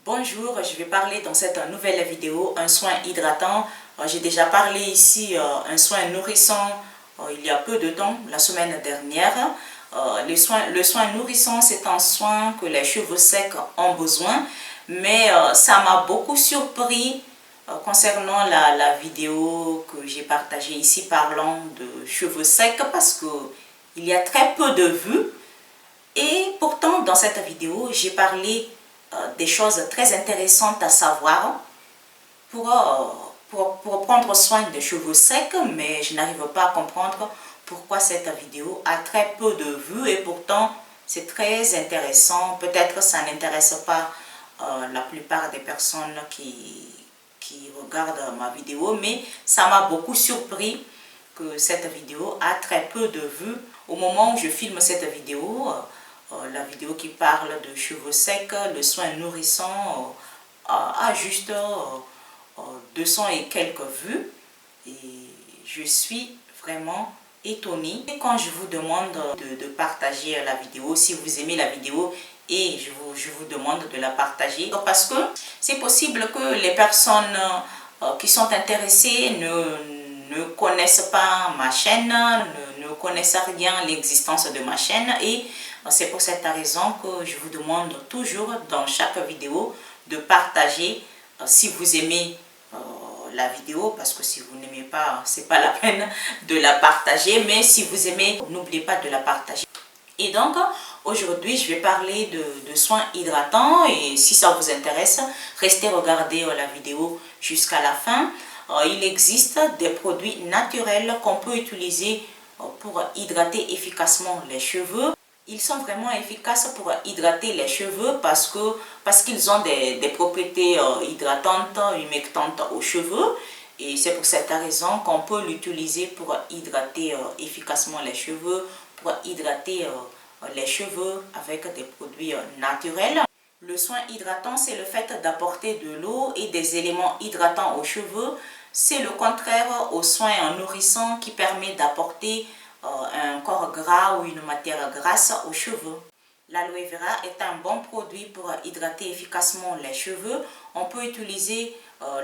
Bonjour, je vais parler dans cette nouvelle vidéo un soin hydratant. J'ai déjà parlé ici un soin nourrissant il y a peu de temps, la semaine dernière. Le soin nourrissant, c'est un soin que les cheveux secs ont besoin, mais ça m'a beaucoup surpris concernant la vidéo que j'ai partagée ici parlant de cheveux secs parce qu'il y a très peu de vues. Et pourtant, dans cette vidéo, j'ai parlé des choses très intéressantes à savoir pour prendre soin des cheveux secs, mais je n'arrive pas à comprendre pourquoi cette vidéo a très peu de vues et pourtant c'est très intéressant. Peut-être ça n'intéresse pas la plupart des personnes qui regardent ma vidéo, mais ça m'a beaucoup surpris que cette vidéo a très peu de vues. Au moment où je filme cette vidéo, la vidéo qui parle de cheveux secs, le soin nourrissant, a juste 200 et quelques vues. Et je suis vraiment étonnée. Et quand je vous demande de partager la vidéo, si vous aimez la vidéo, et je vous demande de la partager, parce que c'est possible que les personnes qui sont intéressées ne connaissent pas ma chaîne, ne connaissent rien à l'existence de ma chaîne, et c'est pour cette raison que je vous demande toujours dans chaque vidéo de partager si vous aimez la vidéo, parce que si vous n'aimez pas, c'est pas la peine de la partager, mais si vous aimez, n'oubliez pas de la partager. Et donc, aujourd'hui, je vais parler de soins hydratants et si ça vous intéresse, restez regarder la vidéo jusqu'à la fin. Il existe des produits naturels qu'on peut utiliser pour hydrater efficacement les cheveux. Ils sont vraiment efficaces pour hydrater les cheveux parce qu'ils ont des propriétés hydratantes, humectantes aux cheveux. Et c'est pour cette raison qu'on peut l'utiliser pour hydrater efficacement les cheveux, pour hydrater les cheveux avec des produits naturels. Le soin hydratant, c'est le fait d'apporter de l'eau et des éléments hydratants aux cheveux. C'est le contraire au soin nourrissant qui permet d'apporter un corps gras ou une matière grasse aux cheveux. L'aloe vera est un bon produit pour hydrater efficacement les cheveux. On peut utiliser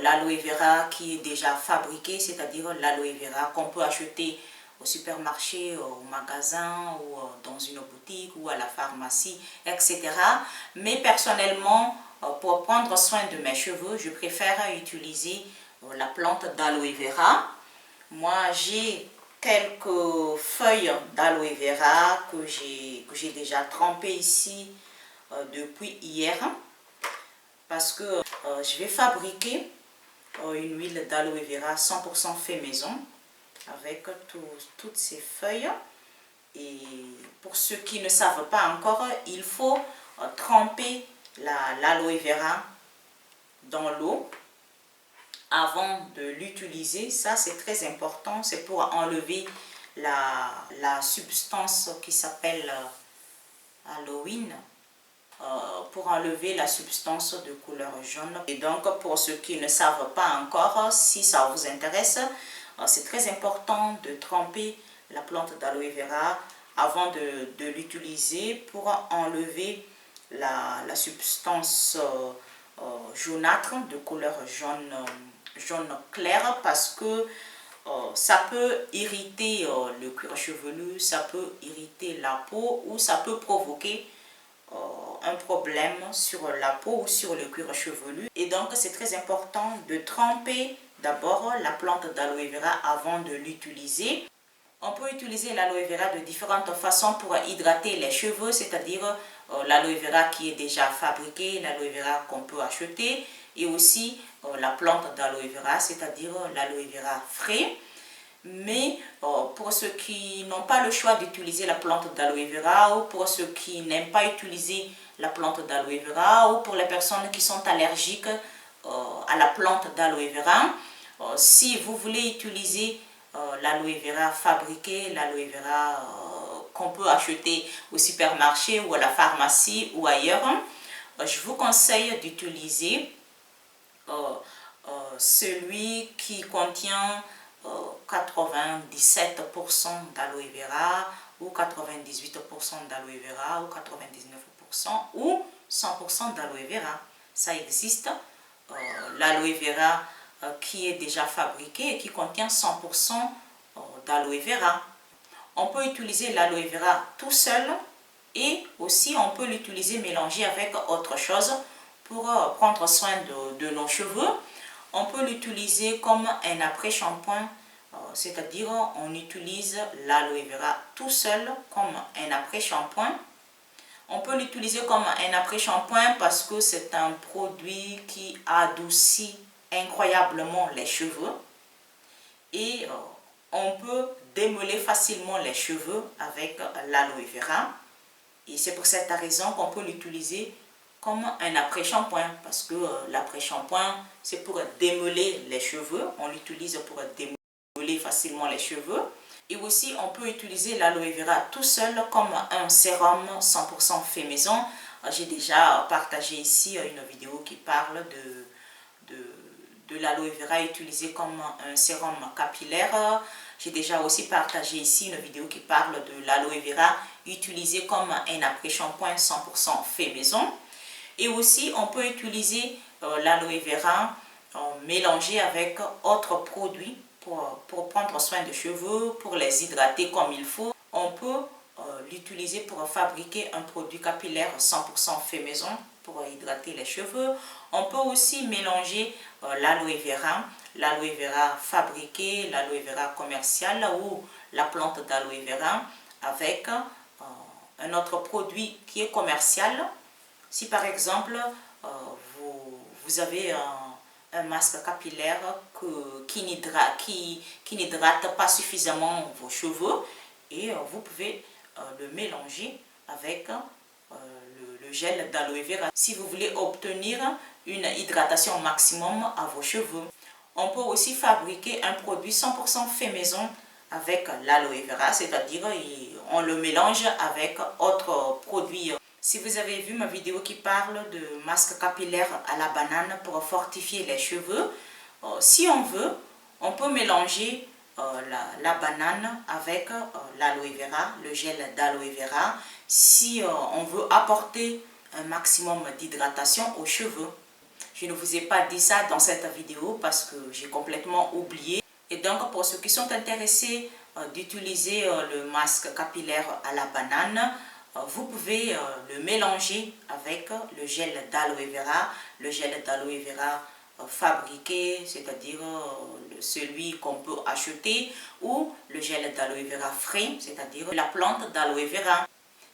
l'aloe vera qui est déjà fabriqué, c'est-à-dire l'aloe vera qu'on peut acheter au supermarché, au magasin ou dans une boutique ou à la pharmacie, etc. Mais personnellement, pour prendre soin de mes cheveux, je préfère utiliser la plante d'aloe vera. Moi, j'ai quelques feuilles d'aloe vera que j'ai déjà trempées ici depuis hier parce que je vais fabriquer une huile d'aloe vera 100% fait maison avec toutes ces feuilles. Et pour ceux qui ne savent pas encore, il faut tremper l'aloe vera dans l'eau avant de l'utiliser. Ça, c'est très important. C'est pour enlever la substance qui s'appelle Halloween. Pour enlever la substance de couleur jaune. Et donc, pour ceux qui ne savent pas encore, si ça vous intéresse, c'est très important de tremper la plante d'aloe vera avant de l'utiliser pour enlever la substance jaunâtre de couleur jaune clair parce que ça peut irriter le cuir chevelu, ça peut irriter la peau ou ça peut provoquer un problème sur la peau ou sur le cuir chevelu. Et donc c'est très important de tremper d'abord la plante d'aloe vera avant de l'utiliser. On peut utiliser l'aloe vera de différentes façons pour hydrater les cheveux, c'est-à-dire l'aloe vera qui est déjà fabriqué, l'aloe vera qu'on peut acheter et aussi la plante d'aloe vera, c'est-à-dire l'aloe vera frais. Mais pour ceux qui n'ont pas le choix d'utiliser la plante d'aloe vera ou pour ceux qui n'aiment pas utiliser la plante d'aloe vera ou pour les personnes qui sont allergiques à la plante d'aloe vera, si vous voulez utiliser l'aloe vera fabriqué, l'aloe vera qu'on peut acheter au supermarché ou à la pharmacie ou ailleurs, je vous conseille d'utiliser celui qui contient 97% d'aloe vera ou 98% d'aloe vera ou 99% ou 100% d'aloe vera. ça existe. L'aloe vera qui est déjà fabriqué et qui contient 100% d'aloe vera. On peut utiliser l'aloe vera tout seul et aussi on peut l'utiliser mélangé avec autre chose pour prendre soin de nos cheveux. On peut l'utiliser comme un après-shampoing, c'est-à-dire on utilise l'aloe vera tout seul comme un après-shampoing. On peut l'utiliser comme un après-shampoing parce que c'est un produit qui adoucit incroyablement les cheveux. Et on peut démêler facilement les cheveux avec l'aloe vera. Et c'est pour cette raison qu'on peut l'utiliser comme un après-shampoing. Parce que l'après-shampoing, c'est pour démêler les cheveux. On l'utilise pour démêler facilement les cheveux. Et aussi, on peut utiliser l'aloe vera tout seul comme un sérum 100% fait maison. J'ai déjà partagé ici une vidéo qui parle de l'aloe vera utilisé comme un sérum capillaire. J'ai déjà aussi partagé ici une vidéo qui parle de l'aloe vera utilisé comme un après-shampoing 100% fait maison. Et aussi, on peut utiliser l'aloe vera mélangé avec autres produits pour prendre soin des cheveux, pour les hydrater comme il faut. On peut l'utiliser pour fabriquer un produit capillaire 100% fait maison pour hydrater les cheveux. On peut aussi mélanger l'aloe vera fabriqué, l'aloe vera commercial ou la plante d'aloe vera avec un autre produit qui est commercial. Si par exemple vous avez un masque capillaire qui n'hydrate pas suffisamment vos cheveux et vous pouvez le mélanger avec le gel d'aloe vera si vous voulez obtenir une hydratation maximum à vos cheveux. On peut aussi fabriquer un produit 100% fait maison avec l'aloe vera, c'est-à-dire on le mélange avec autres produits. Si vous avez vu ma vidéo qui parle de masque capillaire à la banane pour fortifier les cheveux, si on veut, on peut mélanger la banane avec l'aloe vera, le gel d'aloe vera, si on veut apporter un maximum d'hydratation aux cheveux. Je ne vous ai pas dit ça dans cette vidéo parce que j'ai complètement oublié. Et donc pour ceux qui sont intéressés d'utiliser le masque capillaire à la banane, vous pouvez le mélanger avec le gel d'aloe vera, le gel d'aloe vera fabriqué, c'est-à-dire celui qu'on peut acheter, ou le gel d'aloe vera frais, c'est-à-dire la plante d'aloe vera.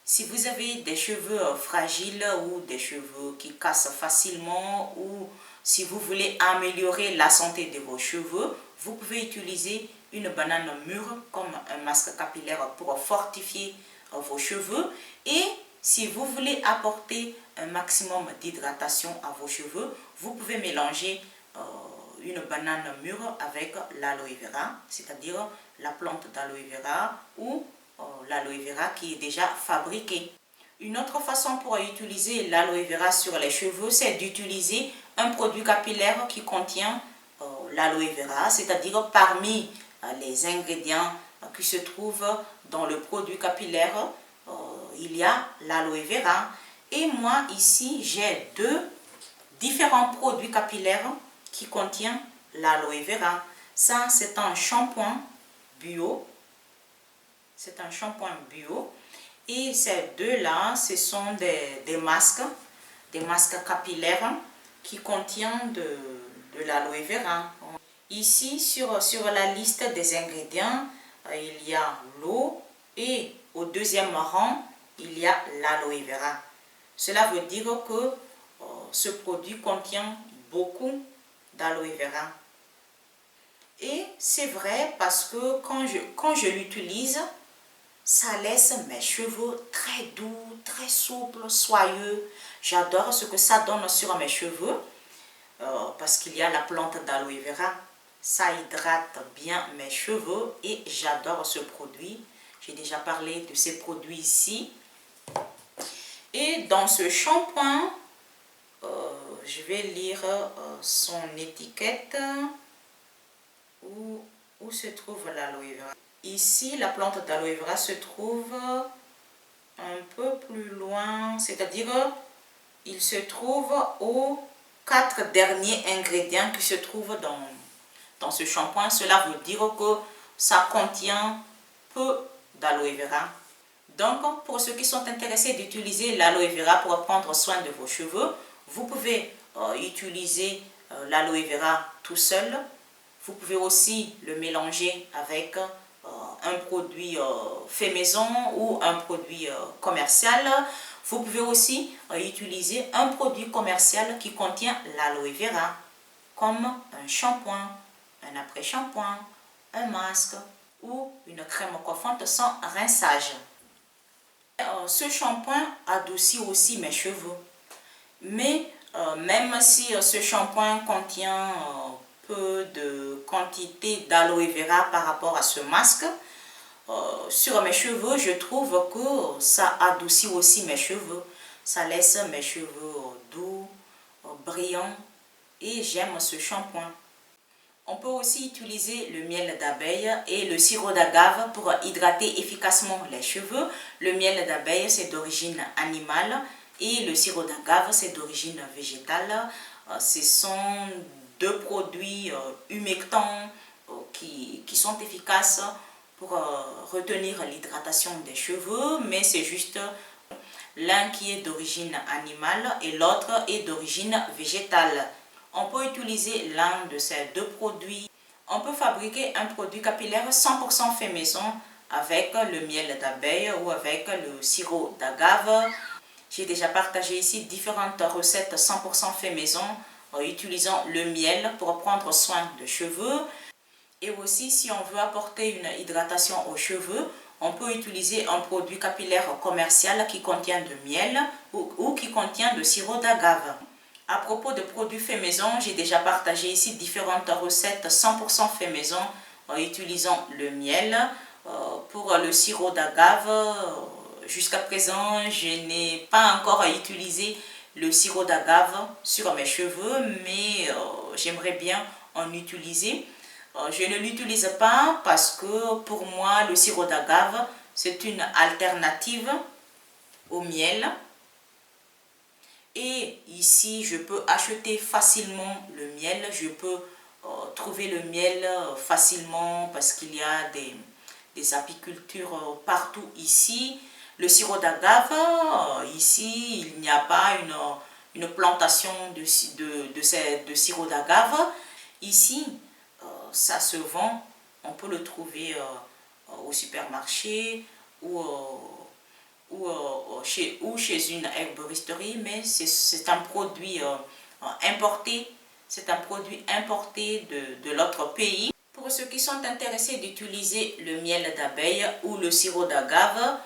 Si vous avez des cheveux fragiles ou des cheveux qui cassent facilement, ou si vous voulez améliorer la santé de vos cheveux, vous pouvez utiliser une banane mûre comme un masque capillaire pour fortifier vos cheveux. Et si vous voulez apporter un maximum d'hydratation à vos cheveux, vous pouvez mélanger une banane mûre avec l'aloe vera, c'est-à-dire la plante d'aloe vera ou l'aloe vera qui est déjà fabriqué. Une autre façon pour utiliser l'aloe vera sur les cheveux, c'est d'utiliser un produit capillaire qui contient l'aloe vera, c'est-à-dire parmi les ingrédients qui se trouvent dans le produit capillaire, il y a l'aloe vera. Et moi ici, j'ai deux différents produits capillaires qui contiennent l'aloe vera. Ça, c'est un shampoing bio. C'est un shampoing bio. Et ces deux-là, ce sont des masques capillaires qui contiennent de l'aloe vera. Ici, sur la liste des ingrédients, il y a l'eau et au deuxième rang, il y a l'aloe vera. Cela veut dire que ce produit contient beaucoup d'aloe vera. Et c'est vrai parce que quand je l'utilise, ça laisse mes cheveux très doux, très souples, soyeux. J'adore ce que ça donne sur mes cheveux parce qu'il y a la plante d'aloe vera. Ça hydrate bien mes cheveux et j'adore ce produit. J'ai déjà parlé de ces produits ici. Et dans ce shampoing, je vais lire son étiquette. Où se trouve l'aloe vera? Ici, la plante d'aloe vera se trouve un peu plus loin, c'est-à-dire il se trouve au 4 derniers ingrédients qui se trouvent dans ce shampoing. Cela veut dire que ça contient peu d'aloe vera. Donc, pour ceux qui sont intéressés d'utiliser l'aloe vera pour prendre soin de vos cheveux, vous pouvez utiliser l'aloe vera tout seul. Vous pouvez aussi le mélanger avec un produit fait maison ou un produit commercial. Vous pouvez aussi utiliser un produit commercial qui contient l'aloe vera, comme un shampoing, un après-shampoing, un masque ou une crème coiffante sans rinçage. Ce shampoing adoucit aussi mes cheveux. Mais même si ce shampoing contient peu de quantité d'aloe vera par rapport à ce masque, sur mes cheveux, je trouve que ça adoucit aussi mes cheveux. Ça laisse mes cheveux doux, brillants, et j'aime ce shampoing. On peut aussi utiliser le miel d'abeille et le sirop d'agave pour hydrater efficacement les cheveux. Le miel d'abeille, c'est d'origine animale et le sirop d'agave, c'est d'origine végétale. Ce sont deux produits humectants qui sont efficaces pour retenir l'hydratation des cheveux, mais c'est juste l'un qui est d'origine animale et l'autre est d'origine végétale. On peut utiliser l'un de ces deux produits. On peut fabriquer un produit capillaire 100% fait maison avec le miel d'abeille ou avec le sirop d'agave. J'ai déjà partagé ici différentes recettes 100% fait maison en utilisant le miel pour prendre soin de cheveux. Et aussi, si on veut apporter une hydratation aux cheveux, on peut utiliser un produit capillaire commercial qui contient de miel ou qui contient de sirop d'agave. À propos de produits faits maison, j'ai déjà partagé ici différentes recettes 100% fait maison en utilisant le miel. Pour le sirop d'agave, jusqu'à présent, je n'ai pas encore utilisé le sirop d'agave sur mes cheveux, mais j'aimerais bien en utiliser. Je ne l'utilise pas parce que pour moi, le sirop d'agave, c'est une alternative au miel. Et ici, je peux acheter facilement le miel. Je peux trouver le miel facilement parce qu'il y a des apicultures partout ici. Le sirop d'agave, ici, il n'y a pas une plantation de sirop d'agave. Ici, ça se vend. On peut le trouver au supermarché ou chez une herboristerie, mais c'est un produit importé. C'est un produit importé de l'autre pays. Pour ceux qui sont intéressés d'utiliser le miel d'abeille ou le sirop d'agave,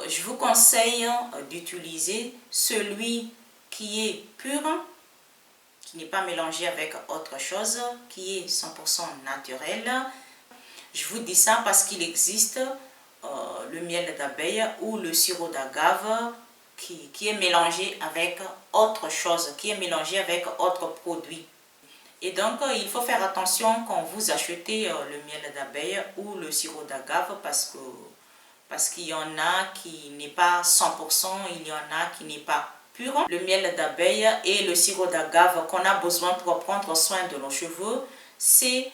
je vous conseille d'utiliser celui qui est pur, qui n'est pas mélangé avec autre chose, qui est 100% naturel. Je vous dis ça parce qu'il existe le miel d'abeille ou le sirop d'agave qui est mélangé avec autre chose, qui est mélangé avec autre produit. Et donc, il faut faire attention quand vous achetez le miel d'abeille ou le sirop d'agave parce qu'il y en a qui n'est pas 100%, il y en a qui n'est pas pur. Le miel d'abeille et le sirop d'agave qu'on a besoin pour prendre soin de nos cheveux, c'est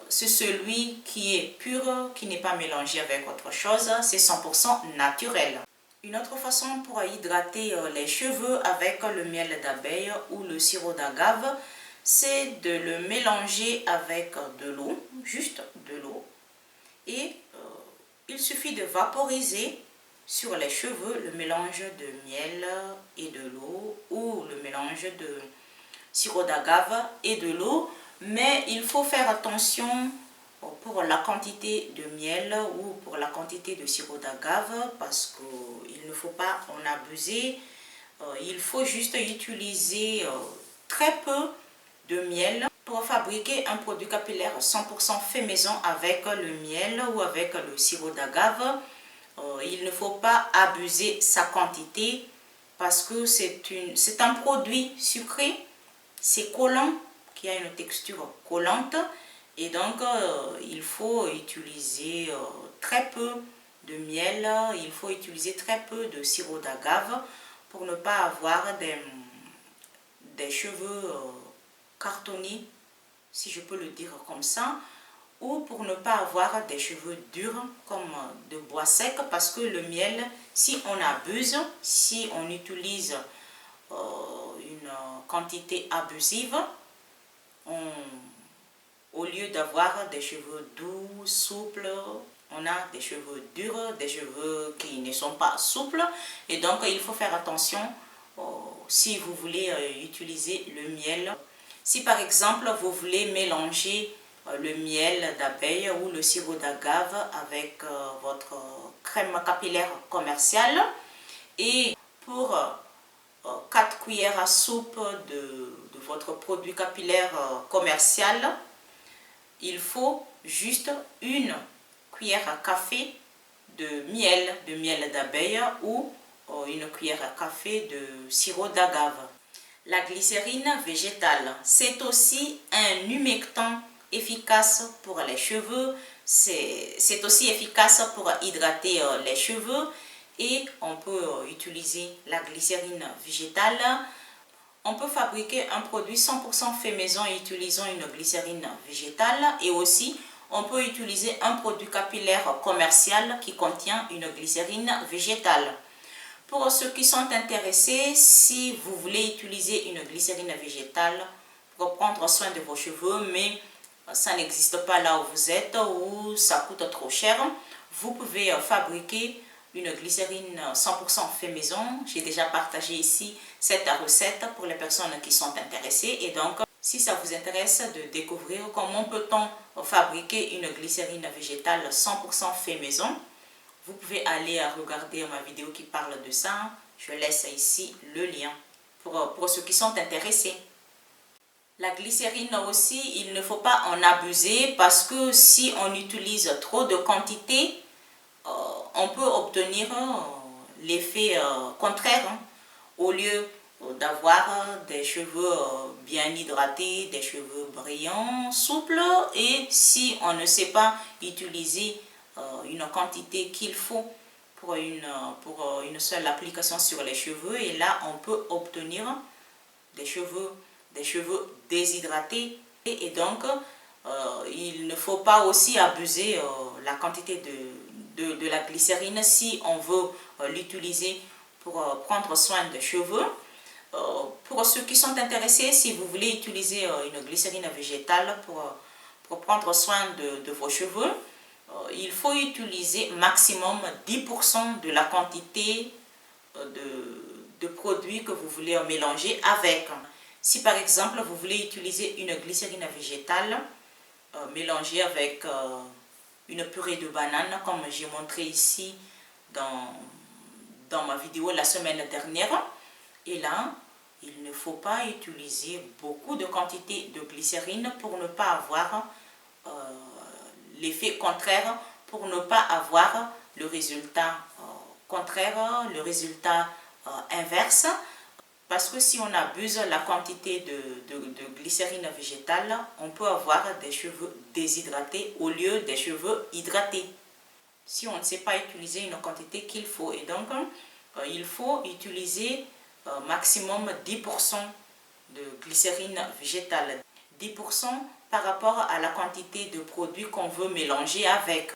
celui qui est pur, qui n'est pas mélangé avec autre chose, c'est 100% naturel. Une autre façon pour hydrater les cheveux avec le miel d'abeille ou le sirop d'agave, c'est de le mélanger avec de l'eau, juste de l'eau. Et il suffit de vaporiser sur les cheveux le mélange de miel et de l'eau ou le mélange de sirop d'agave et de l'eau. Mais il faut faire attention pour la quantité de miel ou pour la quantité de sirop d'agave parce qu'il ne faut pas en abuser. Il faut juste utiliser très peu de miel pour fabriquer un produit capillaire 100% fait maison avec le miel ou avec le sirop d'agave. Il ne faut pas abuser sa quantité parce que c'est un produit sucré, c'est collant, qui a une texture collante et donc il faut utiliser très peu de miel, il faut utiliser très peu de sirop d'agave pour ne pas avoir des cheveux cartonnés, si je peux le dire comme ça, ou pour ne pas avoir des cheveux durs comme de bois sec, parce que le miel, si on abuse, si on utilise une quantité abusive, au lieu d'avoir des cheveux doux, souples, on a des cheveux durs, des cheveux qui ne sont pas souples. Et donc, il faut faire attention si vous voulez utiliser le miel. Si par exemple, vous voulez mélanger le miel d'abeille ou le sirop d'agave avec votre crème capillaire commerciale, et pour 4 cuillères à soupe de votre produit capillaire commercial, il faut juste une cuillère à café de miel d'abeille ou une cuillère à café de sirop d'agave. La glycérine végétale, c'est aussi un humectant efficace pour les cheveux, c'est aussi efficace pour hydrater les cheveux, et on peut utiliser la glycérine végétale. On peut fabriquer un produit 100% fait maison utilisant une glycérine végétale, et aussi on peut utiliser un produit capillaire commercial qui contient une glycérine végétale. Pour ceux qui sont intéressés, si vous voulez utiliser une glycérine végétale pour prendre soin de vos cheveux, mais ça n'existe pas là où vous êtes ou ça coûte trop cher, vous pouvez fabriquer une glycérine 100% fait maison. J'ai déjà partagé ici cette recette pour les personnes qui sont intéressées. Et donc, si ça vous intéresse de découvrir comment peut-on fabriquer une glycérine végétale 100% fait maison, vous pouvez aller regarder ma vidéo qui parle de ça. Je laisse ici le lien pour ceux qui sont intéressés. La glycérine aussi, il ne faut pas en abuser, parce que si on utilise trop de quantité, on peut obtenir l'effet contraire. Au lieu d'avoir des cheveux bien hydratés, des cheveux brillants, souples, et si on ne sait pas utiliser une quantité qu'il faut pour une seule application sur les cheveux, et là on peut obtenir des cheveux déshydratés. Et donc il ne faut pas aussi abuser la quantité de la glycérine si on veut l'utiliser pour prendre soin des cheveux. Pour ceux qui sont intéressés, si vous voulez utiliser une glycérine végétale pour prendre soin de vos cheveux, il faut utiliser maximum 10% de la quantité de produits que vous voulez mélanger avec. Si par exemple vous voulez utiliser une glycérine végétale mélangée avec une purée de banane, comme j'ai montré ici dans ma vidéo la semaine dernière, et là il ne faut pas utiliser beaucoup de quantité de glycérine pour ne pas avoir l'effet contraire, pour ne pas avoir le résultat contraire, le résultat inverse. Parce que si on abuse la quantité de glycérine végétale, on peut avoir des cheveux déshydratés au lieu des cheveux hydratés, si on ne sait pas utiliser une quantité qu'il faut. Et donc il faut utiliser maximum 10% de glycérine végétale. 10% par rapport à la quantité de produits qu'on veut mélanger avec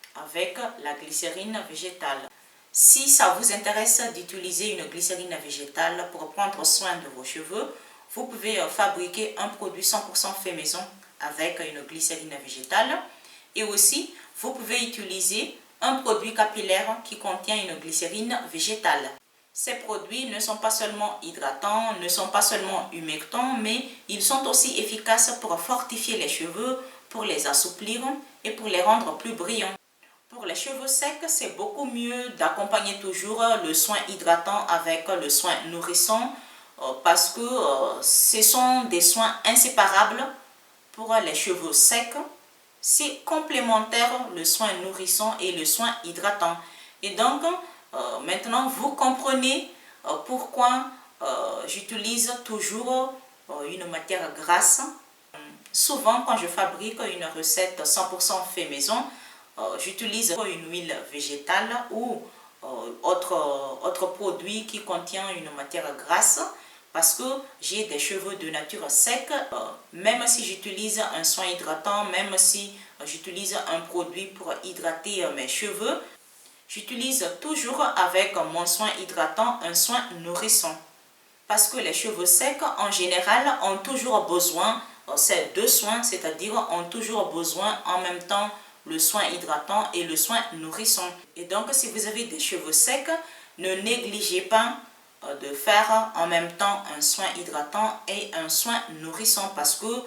la glycérine végétale. Si ça vous intéresse d'utiliser une glycérine végétale pour prendre soin de vos cheveux, vous pouvez fabriquer un produit 100% fait maison avec une glycérine végétale. Et aussi, vous pouvez utiliser un produit capillaire qui contient une glycérine végétale. Ces produits ne sont pas seulement hydratants, ne sont pas seulement humectants, mais ils sont aussi efficaces pour fortifier les cheveux, pour les assouplir et pour les rendre plus brillants. Pour les cheveux secs, c'est beaucoup mieux d'accompagner toujours le soin hydratant avec le soin nourrissant, parce que ce sont des soins inséparables pour les cheveux secs. C'est complémentaire, le soin nourrissant et le soin hydratant. Et donc, maintenant, vous comprenez pourquoi j'utilise toujours une matière grasse. Souvent, quand je fabrique une recette 100% fait maison, j'utilise une huile végétale ou autre produit qui contient une matière grasse, parce que j'ai des cheveux de nature sec. Même si j'utilise un soin hydratant, même si j'utilise un produit pour hydrater mes cheveux, j'utilise toujours avec mon soin hydratant un soin nourrissant. Parce que les cheveux secs, en général, ont toujours besoin, ces deux soins, c'est-à-dire ont toujours besoin en même temps le soin hydratant et le soin nourrissant. Et donc, si vous avez des cheveux secs, ne négligez pas de faire en même temps un soin hydratant et un soin nourrissant, parce que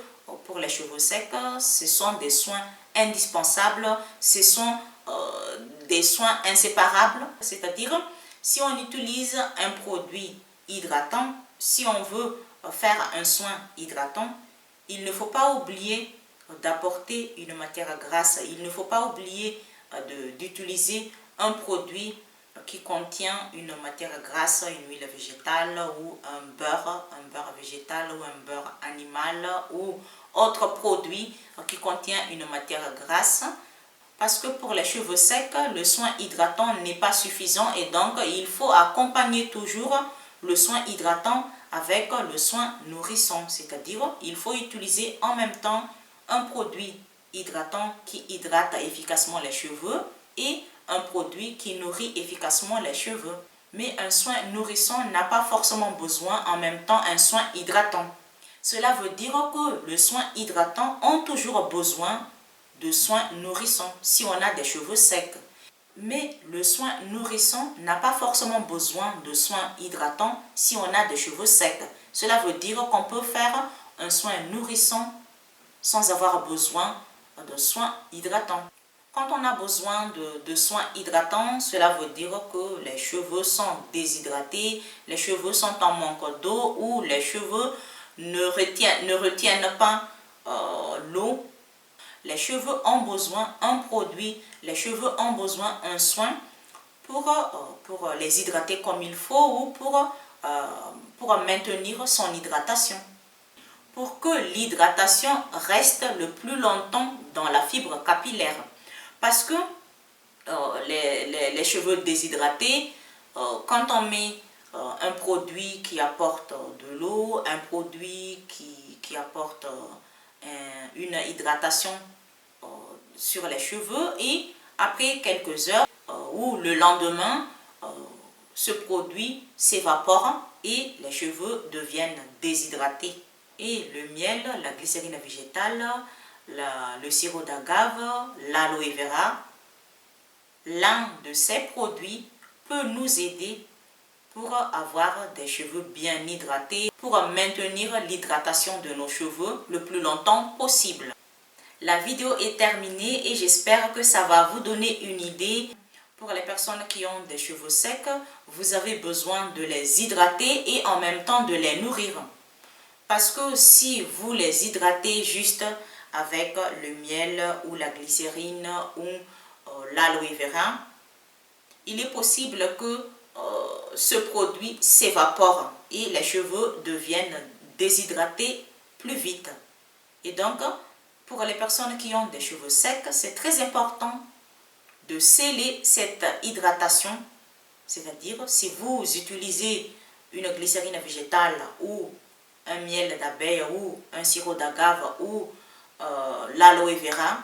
pour les cheveux secs, ce sont des soins indispensables, ce sont des soins inséparables. C'est-à-dire, si on utilise un produit hydratant, si on veut faire un soin hydratant, il ne faut pas oublier d'apporter une matière grasse. Il ne faut pas oublier d'utiliser un produit qui contient une matière grasse, une huile végétale ou un beurre végétal ou un beurre animal ou autre produit qui contient une matière grasse. Parce que pour les cheveux secs, le soin hydratant n'est pas suffisant et donc il faut accompagner toujours le soin hydratant avec le soin nourrissant. C'est-à-dire, il faut utiliser en même temps un produit hydratant qui hydrate efficacement les cheveux et un produit qui nourrit efficacement les cheveux. Mais un soin nourrissant n'a pas forcément besoin en même temps un soin hydratant. Cela veut dire que le soin hydratant a toujours besoin de soins nourrissants si on a des cheveux secs. Mais le soin nourrissant n'a pas forcément besoin de soins hydratants si on a des cheveux secs. Cela veut dire qu'on peut faire un soin nourrissant sans avoir besoin de soins hydratants. Quand on a besoin de soins hydratants, cela veut dire que les cheveux sont déshydratés, les cheveux sont en manque d'eau ou les cheveux ne retiennent pas l'eau. Les cheveux ont besoin d'un produit, les cheveux ont besoin d'un soin pour les hydrater comme il faut ou pour maintenir son hydratation. Pour que l'hydratation reste le plus longtemps dans la fibre capillaire. Parce que les cheveux déshydratés, quand on met un produit qui apporte de l'eau, un produit qui apporte une hydratation sur les cheveux, et après quelques heures ou le lendemain, ce produit s'évapore et les cheveux deviennent déshydratés. Et le miel, la glycérine végétale, le sirop d'agave, l'aloe vera, l'un de ces produits peut nous aider pour avoir des cheveux bien hydratés, pour maintenir l'hydratation de nos cheveux le plus longtemps possible. La vidéo est terminée et j'espère que ça va vous donner une idée. Pour les personnes qui ont des cheveux secs, vous avez besoin de les hydrater et en même temps de les nourrir. Parce que si vous les hydratez juste avec le miel ou la glycérine ou l'aloe vera, il est possible que ce produit s'évapore et les cheveux deviennent déshydratés plus vite. Et donc, pour les personnes qui ont des cheveux secs, c'est très important de sceller cette hydratation. C'est-à-dire, si vous utilisez une glycérine végétale ou un miel d'abeille ou un sirop d'agave ou l'aloe vera,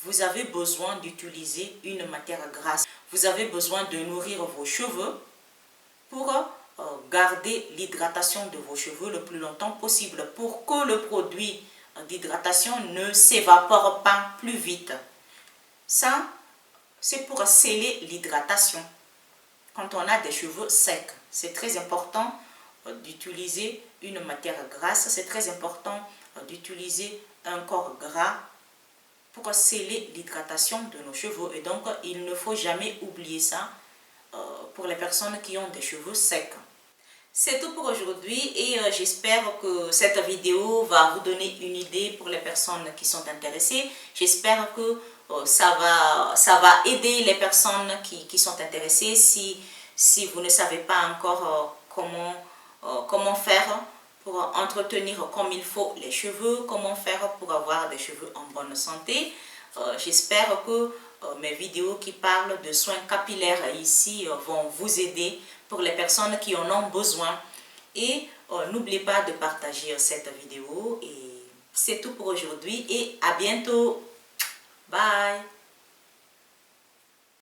vous avez besoin d'utiliser une matière grasse. Vous avez besoin de nourrir vos cheveux pour garder l'hydratation de vos cheveux le plus longtemps possible, pour que le produit d'hydratation ne s'évapore pas plus vite. Ça, c'est pour sceller l'hydratation. Quand on a des cheveux secs, c'est très important d'utiliser une matière grasse, c'est très important d'utiliser un corps gras pour sceller l'hydratation de nos cheveux. Et donc, il ne faut jamais oublier ça pour les personnes qui ont des cheveux secs. C'est tout pour aujourd'hui et j'espère que cette vidéo va vous donner une idée pour les personnes qui sont intéressées. J'espère que ça va aider les personnes qui sont intéressées. Si vous ne savez pas encore comment faire pour entretenir comme il faut les cheveux, comment faire pour avoir des cheveux en bonne santé. J'espère que mes vidéos qui parlent de soins capillaires ici vont vous aider pour les personnes qui en ont besoin. Et n'oubliez pas de partager cette vidéo et c'est tout pour aujourd'hui et à bientôt. Bye.